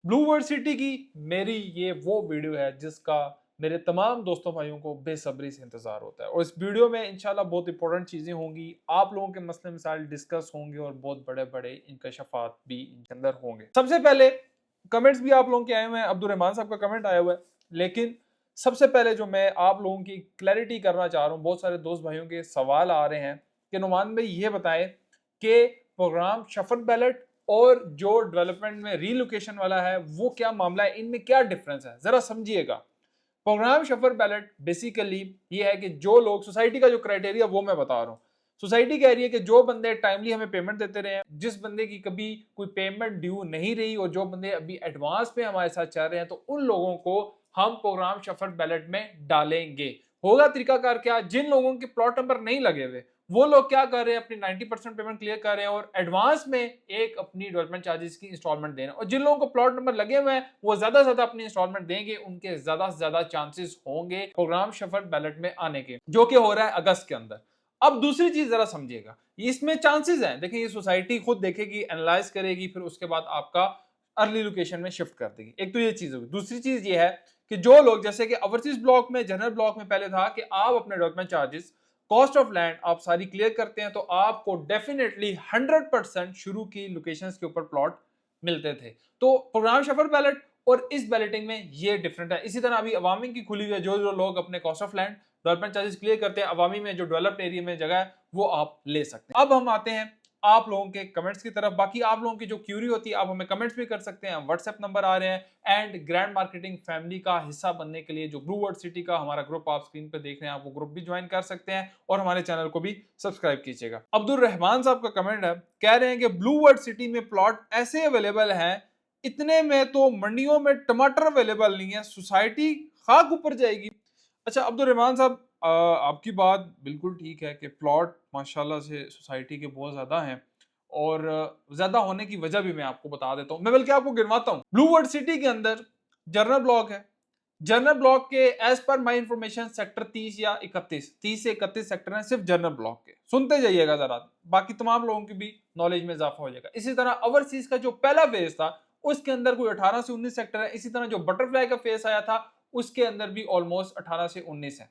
Blue world city की मेरी ये वो वीडियो है जिसका मेरे तमाम दोस्तों भाइयों को बेसब्री से इंतजार होता है और इस वीडियो में इंशाल्लाह बहुत इंपॉर्टेंट चीजें होंगी। आप लोगों के मसले मसाइल डिस्कस होंगे और बहुत बड़े बड़े इंकशाफात भी इनके अंदर होंगे। सबसे पहले कमेंट्स भी आप लोगों के आए हुए हैं, अब्दुल रहमान साहब का कमेंट आया हुआ है, लेकिन सबसे पहले जो मैं आप लोगों की क्लैरिटी करना चाह रहा हूँ, बहुत सारे दोस्त भाइयों के सवाल आ रहे हैं कि नुमान भाई ये बताएं कि प्रोग्राम शफल बैलेट और जो डेवलपमेंट में रीलोकेशन वाला है वो क्या मामला है, इनमें क्या डिफरेंस है, जरा समझिएगा। प्रोग्राम शफल बैलेट बेसिकली ये है कि जो लोग सोसाइटी का जो क्राइटेरिया वो मैं बता रहा हूँ। सोसाइटी कह रही है कि जो बंदे टाइमली हमें पेमेंट देते रहे हैं, जिस बंदे की कभी कोई पेमेंट ड्यू नहीं रही और जो बंदे अभी एडवांस पे हमारे साथ चल रहे हैं, तो उन लोगों को हम प्रोग्राम शफल बैलेट में डालेंगे। होगा तरीकाकार क्या, जिन लोगों के प्लॉट नंबर नहीं लगे हुए वो लोग क्या कर रहे हैं, अपनी 90% पेमेंट क्लियर कर रहे हैं और एडवांस में एक अपनी डेवलपमेंट चार्जेस की इंस्टॉलमेंट दे रहे हैं, और जिन लोगों को प्लॉट नंबर लगे हुए हैं वो ज्यादा से ज्यादा अपनी इंस्टॉलमेंट देंगे, उनके ज्यादा से ज्यादा चांसेस होंगे प्रोग्राम शफल बैलेट में आने के, जो कि हो रहा है अगस्त के अंदर। अब दूसरी चीज जरा समझिएगा, इसमें चांसेस हैं, देखिए ये सोसाइटी खुद देखेगी, एनालाइज करेगी, फिर उसके बाद आपका अर्ली लोकेशन में शिफ्ट कर देगी। एक तो ये चीज होगी। दूसरी चीज ये है कि जो लोग जैसे कि ओवरसीज ब्लॉक में, जनरल ब्लॉक में पहले था कि आप अपने development charges, cost of land आप सारी क्लियर करते हैं तो आपको डेफिनेटली 100% शुरू की लोकेशंस के ऊपर प्लॉट मिलते थे। तो प्रोग्राम शफल बैलेट और इस बैलेटिंग में ये डिफरेंट है। इसी तरह अभी अवामी की खुली हुई है, जो जो लोग अपने cost of land development charges clear करते हैं, अवामी में जो डेवलप्ड एरिया में जगह है वो आप ले सकते हैं। अब हम आते हैं आप लोगों के कमेंट्स की तरफ। बाकी आप लोगों की जो क्यूरी होती है आप हमें कमेंट्स भी कर सकते हैं, व्हाट्सएप नंबर आ रहे हैं। एंड ग्रैंड मार्केटिंग फैमिली का हिस्सा बनने के लिए जो ब्लू वर्ल्ड सिटी का हमारा ग्रुप आप स्क्रीन पे देख रहे हैं, आप वो ग्रुप भी ज्वाइन कर सकते हैं और हमारे चैनल को भी सब्सक्राइब कीजिएगा। अब्दुल रहमान साहब का कमेंट है, कह रहे हैं कि ब्लू वर्ल्ड सिटी में प्लॉट ऐसे अवेलेबल हैं, इतने में तो मंडियों में टमाटर अवेलेबल नहीं है, सोसाइटी खाक ऊपर जाएगी। अच्छा अब्दुल रहमान साहब, आपकी बात बिल्कुल ठीक है कि प्लॉट माशाल्लाह से सोसाइटी के बहुत ज़्यादा हैं और ज़्यादा होने की वजह भी मैं आपको बता देता हूँ। मैं बल्कि आपको गिनवाता हूँ। ब्लू वर्ल्ड सिटी के अंदर जनरल ब्लॉक है। जनरल ब्लॉक के एज पर माई इंफॉर्मेशन सेक्टर 30 या 31, 30 से 31 सेक्टर हैं सिर्फ जनरल ब्लॉक के। सुनते जाइएगा जरा, बाकी तमाम लोगों की भी नॉलेज में इजाफा हो जाएगा। इसी तरह ओवरसीज का जो पहला फेज था उसके अंदर कोई 18 से 19 सेक्टर है। इसी तरह जो बटरफ्लाई का फेज आया था उसके अंदर भी ऑलमोस्ट 18 से 19 है,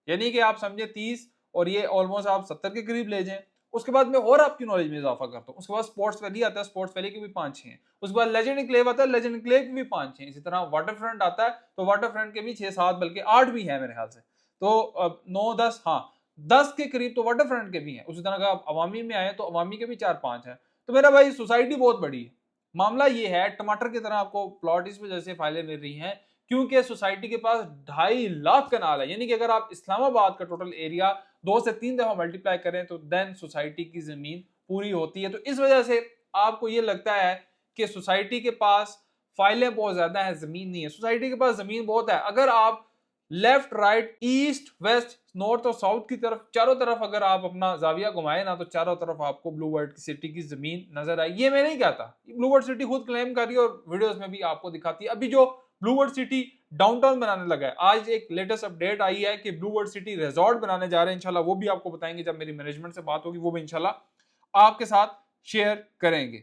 यानी कि आप समझे 30 और ये ऑलमोस्ट आप 70 के करीब ले जाएं। उसके बाद में और आपकी नॉलेज में इजाफा करता हूँ। उसके बाद स्पोर्ट्स वैली आता है, स्पोर्ट्स वैली के भी 5-6 हैं। उसके बाद लेजेंड एन्क्लेव आता है, लेजेंड एन्क्लेव के भी 5-6 हैं। इसी तरह वाटर फ्रंट आता है तो वाटर फ्रंट के भी 6-7 बल्कि 8 भी है मेरे ख्याल से। तो 9-10, हाँ 10 के करीब तो वाटर फ्रंट के भी हैं। उसी तरह का आप अवामी में आए तो अवामी के भी 4-5 हैं। तो मेरा भाई सोसाइटी बहुत बड़ी है। मामला ये है, टमाटर की तरह आपको प्लॉट इस वजह से फायदे मिल रही हैं क्योंकि सोसाइटी के पास 2.5 लाख कनाल है, यानी कि अगर आप इस्लामाबाद का टोटल एरिया 2 से 3 दफा मल्टीप्लाई करें तो देन सोसाइटी की जमीन पूरी होती है। तो इस वजह से आपको ये लगता है कि सोसाइटी के पास फाइलें बहुत ज्यादा है, जमीन नहीं है। सोसाइटी के पास जमीन बहुत है। अगर आप left right east west north और साउथ की तरफ चारों तरफ अगर आप अपना जाविया घुमाए ना, तो चारों तरफ आपको ब्लू वर्ल्ड की सिटी की जमीन नजर आई। ये मैं नहीं कहता, ब्लू वर्ल्ड सिटी खुद क्लेम कर रही है और वीडियोस में भी आपको दिखाती है। अभी जो ब्लू वर्ल्ड सिटी डाउनटाउन बनाने लगा है, आज एक लेटेस्ट अपडेट आई है कि ब्लू वर्ल्ड सिटी रिजॉर्ट बनाने जा रहे हैं। इंशाल्लाह वो भी आपको बताएंगे जब मेरी मैनेजमेंट से बात होगी, वो भी इंशाल्लाह आपके साथ शेयर करेंगे।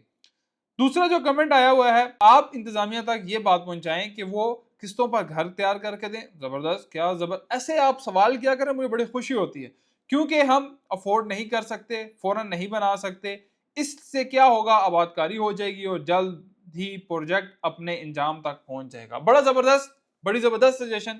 दूसरा जो कमेंट आया हुआ है, आप इंतजामिया तक ये बात पहुंचाएं कि वो किस्तों पर घर तैयार करके दें। जबरदस्त, क्या जबर, ऐसे आप सवाल किया करें, मुझे बड़ी खुशी होती है क्योंकि हम अफोर्ड नहीं कर सकते, फौरन नहीं बना सकते। इससे क्या होगा, आबादकारी हो जाएगी और जल्द ही प्रोजेक्ट अपने इंजाम तक पहुंच जाएगा। बड़ा जबरदस्त, बड़ी जबरदस्त सजेशन।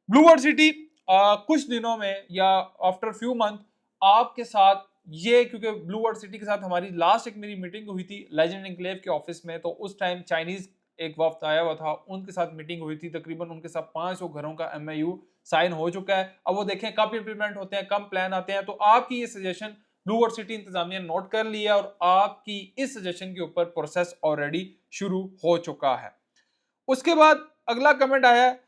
ब्लू वर्ल्ड सिटी कुछ दिनों में या आफ्टर फ्यू मंथ आपके साथ ये, क्योंकि ब्लू वर्ल्ड सिटी के साथ हमारी लास्ट एक मेरी मीटिंग हुई थी लेजेंड एन्क्लेव के ऑफिस में, तो उस टाइम चाइनीज एक वफ्द आया हुआ था, उनके साथ मीटिंग हुई थी। तकरीबन उनके साथ 500 घरों का MIU साइन हो चुका है। अब वो देखें कब इंप्लीमेंट होते हैं, कम प्लान आते हैं। तो आपकी ये सजेशन ब्लू वर्ल्ड सिटी इंतजामिया नोट कर लिया और आपकी इस सजेशन के ऊपर प्रोसेस ऑलरेडी शुरू हो चुका है। उसके बाद अगला कमेंट आया है,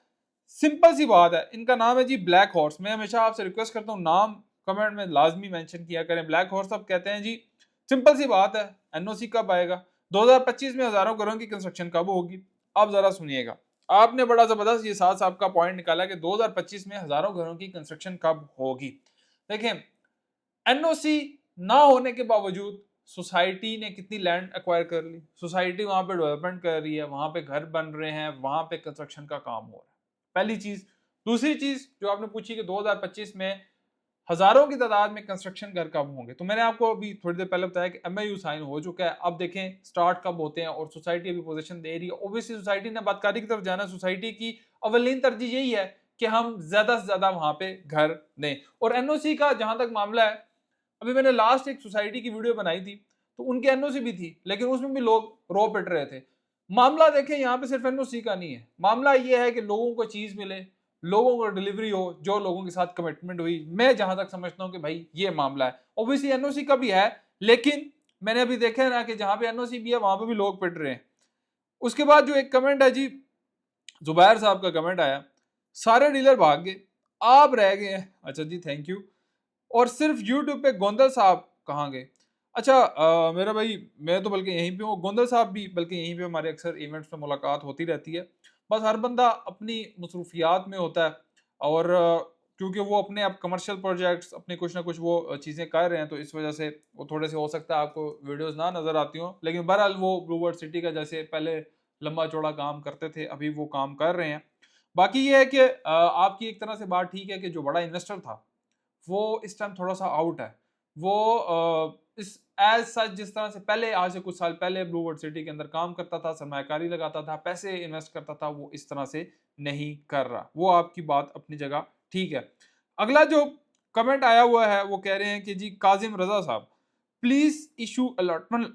सिंपल सी बात है, इनका नाम है जी ब्लैक हॉर्स। मैं हमेशा आपसे रिक्वेस्ट करता हूँ नाम कमेंट में लाजमी मेंशन किया करें। ब्लैक हॉर्स अब कहते हैं जी, सिंपल सी बात है, NOC कब आएगा, 2025 में हजारों घरों की कंस्ट्रक्शन कब होगी। अब जरा सुनिएगा, आपने बड़ा जबरदस्त ये साथ साहब का पॉइंट निकाला कि 2025 में हजारों घरों की कंस्ट्रक्शन कब होगी। देखें, NOC ना होने के बावजूद सोसाइटी ने कितनी लैंड एक्वायर कर ली, सोसाइटी वहां पे डेवलपमेंट कर रही है, वहां पे घर बन रहे हैं, वहां पे कंस्ट्रक्शन का काम हो रहा है, पहली चीज। दूसरी चीज जो आपने पूछी कि 2025 में हजारों की तादाद में कंस्ट्रक्शन घर कब होंगे, तो मैंने आपको अभी थोड़ी देर पहले बताया कि एमओयू साइन हो चुका है। अब देखें स्टार्ट कब होते हैं, और सोसाइटी अभी पोजीशन दे रही है। ओबियसली सोसाइटी ने बदकारी की तरफ जाना, सोसाइटी की अवलीन तरजीह यही है कि हम ज्यादा से ज्यादा वहां पे घर दें। और एनओसी का जहां तक मामला है, अभी मैंने लास्ट एक सोसाइटी की वीडियो बनाई थी, तो उनके एनओसी भी थी, लेकिन उसमें भी लोग रो पिट रहे थे। मामला देखें यहाँ पे सिर्फ एनओसी का नहीं है, मामला ये है कि लोगों को चीज मिले, लोगों को डिलीवरी हो, जो लोगों के साथ कमिटमेंट हुई। मैं जहां तक समझता हूं कि भाई ये मामला है। ओबियसली एनओसी का भी है, लेकिन मैंने अभी देखा है ना कि जहां पे एनओसी भी है वहां पे भी लोग पिट रहे हैं। उसके बाद जो एक कमेंट है जी, जुबैर साहब का कमेंट आया, सारे डीलर भाग गए, आप रह गए हैं। अच्छा जी, थैंक यू। और सिर्फ यूट्यूब पे गोंदल साहब कहाँ गए? अच्छा मेरा भाई, मैं तो बल्कि यहीं पे हूँ, गोंदल साहब भी बल्कि यहीं पे हमारे अक्सर इवेंट्स में मुलाकात होती रहती है। बस हर बंदा अपनी मसरूफियात में होता है, और क्योंकि वो अपने आप कमर्शियल प्रोजेक्ट्स अपने कुछ ना कुछ वो चीज़ें कर रहे हैं, तो इस वजह से वो थोड़े से हो सकता है आपको वीडियोस ना नज़र आती हों, लेकिन बहरहाल वो ब्लू वर्ल्ड सिटी का जैसे पहले लंबा चौड़ा काम करते थे, अभी वो काम कर रहे हैं। बाकी ये है कि आपकी एक तरह से बात ठीक है कि जो बड़ा इन्वेस्टर था वो इस टाइम थोड़ा सा आउट है। वो इस एज सच जिस तरह से पहले, आज से कुछ साल पहले ब्लू वर्ल्ड सिटी के अंदर काम करता था, सरमायाकारी लगाता था, पैसे इन्वेस्ट करता था, वो इस तरह से नहीं कर रहा। वो आपकी बात अपनी जगह ठीक है। अगला जो कमेंट आया हुआ है वो कह रहे हैं कि जी काजिम रजा साहब, please issue allotment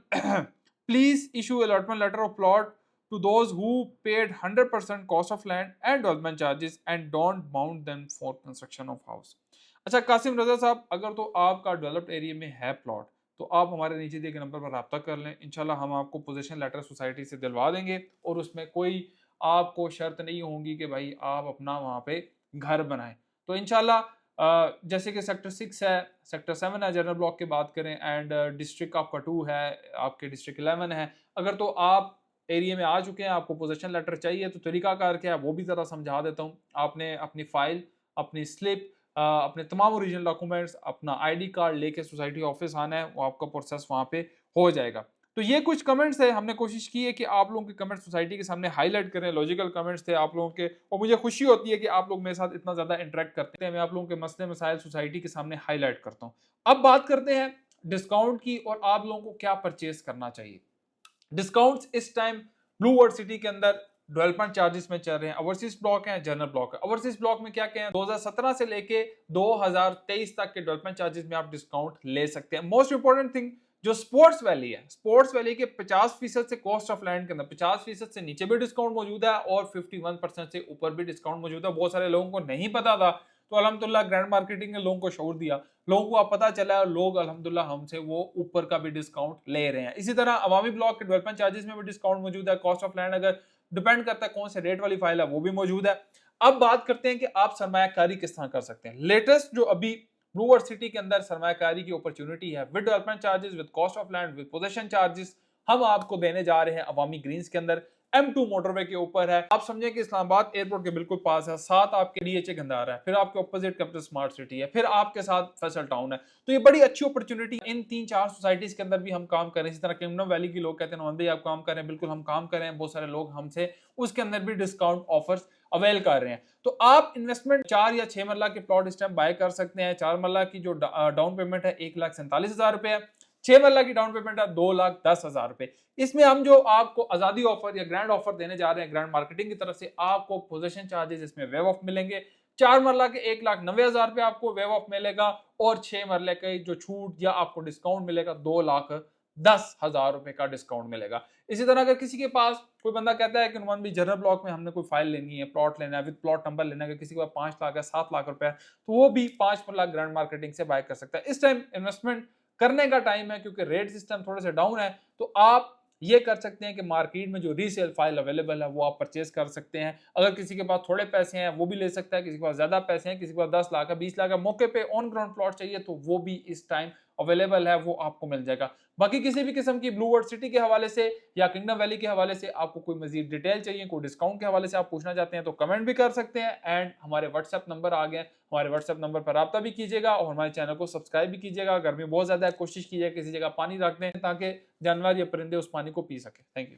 please issue allotment letter of plot to those who paid 100% cost of land and development charges and don't bound them for construction of house। अच्छा कासिम रजा साहब, अगर तो आपका डेवलप्ड एरिया में है प्लॉट, तो आप हमारे नीचे दिए गए नंबर पर रब्ता कर लें, इंशाल्लाह हम आपको पोजीशन लेटर सोसाइटी से दिलवा देंगे, और उसमें कोई आपको शर्त नहीं होगी कि भाई आप अपना वहाँ पे घर बनाएं। तो इंशाल्लाह जैसे कि सेक्टर 6 है, सेक्टर 7 है, जनरल ब्लॉक की बात करें, एंड डिस्ट्रिक्ट आपका 2 है, आपके डिस्ट्रिक्ट 11 है। अगर तो आप एरिया में आ चुके हैं, आपको पोजीशन लेटर चाहिए, तो तरीकाकार क्या है वो भी ज़रा समझा देता हूँ। आपने अपनी फाइल, अपनी स्लिप, अपने तमाम ओरिजिनल डॉक्यूमेंट्स, अपना आईडी कार्ड लेके सोसाइटी ऑफिस आना है, वो आपका प्रोसेस वहाँ पे हो जाएगा। तो ये कुछ कमेंट्स है, हमने कोशिश की है कि आप लोगों के कमेंट्स सोसाइटी के सामने हाईलाइट करें, लॉजिकल कमेंट्स थे आप लोगों के, और मुझे खुशी होती है कि आप लोग मेरे साथ इतना ज़्यादा इंटरेक्ट करते हैं। मैं आप लोगों के मसले मसाइल सोसाइटी के सामने हाईलाइट करता हूँ। अब बात करते हैं डिस्काउंट की, और आप लोगों को क्या परचेज करना चाहिए। डिस्काउंट्स इस टाइम ब्लू वर्ल्ड सिटी के अंदर डेवलपमेंट चार्जेस में चल रहे हैं। ओवरसीज ब्लॉक है, जनरल ब्लॉक है। ओवरसीज ब्लॉक में क्या क्या है, 2017 से लेके 2023 तक के डेवलपमेंट चार्जेस में आप डिस्काउंट ले सकते हैं। मोस्ट इंपॉर्टेंट थिंग, जो स्पोर्ट्स वैली है, स्पोर्ट्स वैली के 50% से कॉस्ट ऑफ लैंड के अंदर 50% से नीचे भी डिस्काउंट मौजूद है, और 51% से ऊपर भी डिस्काउंट मौजूद है। बहुत सारे लोगों को नहीं पता था, तो अल्हम्दुलिल्लाह ग्रैंड मार्केटिंग ने लोगों को शऊर दिया, लोगों को अब पता चला है, और लोग अल्हम्दुलिल्लाह हमसे वो ऊपर का भी डिस्काउंट ले रहे हैं। इसी तरह अवामी ब्लॉक के डेवलपमेंट चार्जेस में भी डिस्काउंट मौजूद है। कॉस्ट ऑफ लैंड अगर डिपेंड करता है कौन से रेट वाली फाइल है, वो भी मौजूद है। अब बात करते हैं कि आप सरमायाकारी किस तरह कर सकते हैं। लेटेस्ट जो अभी ब्लू वर्ल्ड सिटी के अंदर सरमायाकारी की अपॉर्चुनिटी है, with development charges, with cost of land, with position charges, हम आपको देने जा रहे हैं अवामी ग्रीन्स के अंदर। M2 मोटरवे के ऊपर है, आप समझें कि इस्लामाबाद एयरपोर्ट के बिल्कुल पास है, साथ आपके DHA गंदारा है, फिर आपके ऑपोजिट कैपिटल स्मार्ट सिटी है, फिर आपके साथ फैसल टाउन है। तो ये बड़ी अच्छी अपॉर्चुनिटी, इन 3-4 सोसाइटीज के अंदर भी हम काम कर रहे हैं। इसी तरह किंगडम वैली के लोग कहते हैं नॉन भाई आप काम कर रहे हैं, बिल्कुल हम काम कर रहे हैं। बहुत सारे लोग हमसे उसके अंदर भी डिस्काउंट ऑफर्स अवेल कर रहे हैं। तो आप इन्वेस्टमेंट 4 या 6 मरला के प्लॉट इस टाइम बाय कर सकते हैं। 4 मरला की जो डाउन पेमेंट है 1,47,000 रुपए है, 6 मरला की डाउन पेमेंट है 2,10,000 रुपए। इसमें हम जो आपको आजादी ऑफर या ग्रैंड ऑफर देने जा रहे हैं ग्रैंड मार्केटिंग की तरफ से, आपको पोजीशन चार्जेस इसमें वेव ऑफ मिलेंगे। 4 मरला के 1,90,000 रुपए आपको वेव ऑफ मिलेगा, और 6 मरले के जो छूट या आपको डिस्काउंट मिलेगा 2,10,000 रुपए का डिस्काउंट मिलेगा। इसी तरह अगर किसी के पास कोई बंदा कहता है कि नुमान भी जनरल ब्लॉक में हमने कोई फाइल लेनी है, प्लॉट लेना है, विद प्लॉट नंबर लेना है, किसी के पास 5 लाख है, 7 लाख रुपए है, तो वो भी 5 लाख ग्रैंड मार्केटिंग से बाय कर सकता है। इस टाइम इन्वेस्टमेंट करने का टाइम है, क्योंकि रेट सिस्टम थोड़े से डाउन है। तो आप ये कर सकते हैं कि मार्केट में जो रीसेल फाइल अवेलेबल है वो आप परचेज कर सकते हैं। अगर किसी के पास थोड़े पैसे हैं वो भी ले सकता है, किसी के पास ज्यादा पैसे हैं, किसी के पास 10 लाख है, 20 लाख है, मौके पे ऑन ग्राउंड प्लॉट चाहिए, तो वो भी इस टाइम अवेलेबल है, वो आपको मिल जाएगा। बाकी किसी भी किस्म की ब्लू वर्ल्ड सिटी के हवाले से या किंगडम वैली के हवाले से आपको कोई मजीद डिटेल चाहिए, कोई डिस्काउंट के हवाले से आप पूछना चाहते हैं तो कमेंट भी कर सकते हैं। एंड हमारे व्हाट्सएप नंबर आ गए, हमारे व्हाट्सएप नंबर पर रब्ता भी कीजिएगा और हमारे चैनल को सब्सक्राइब भी कीजिएगा। गर्मी बहुत ज्यादा है, कोशिश कीजिए किसी जगह पानी रख दें ताकि जानवर या परिंदे उस पानी को पी सके। Thank you.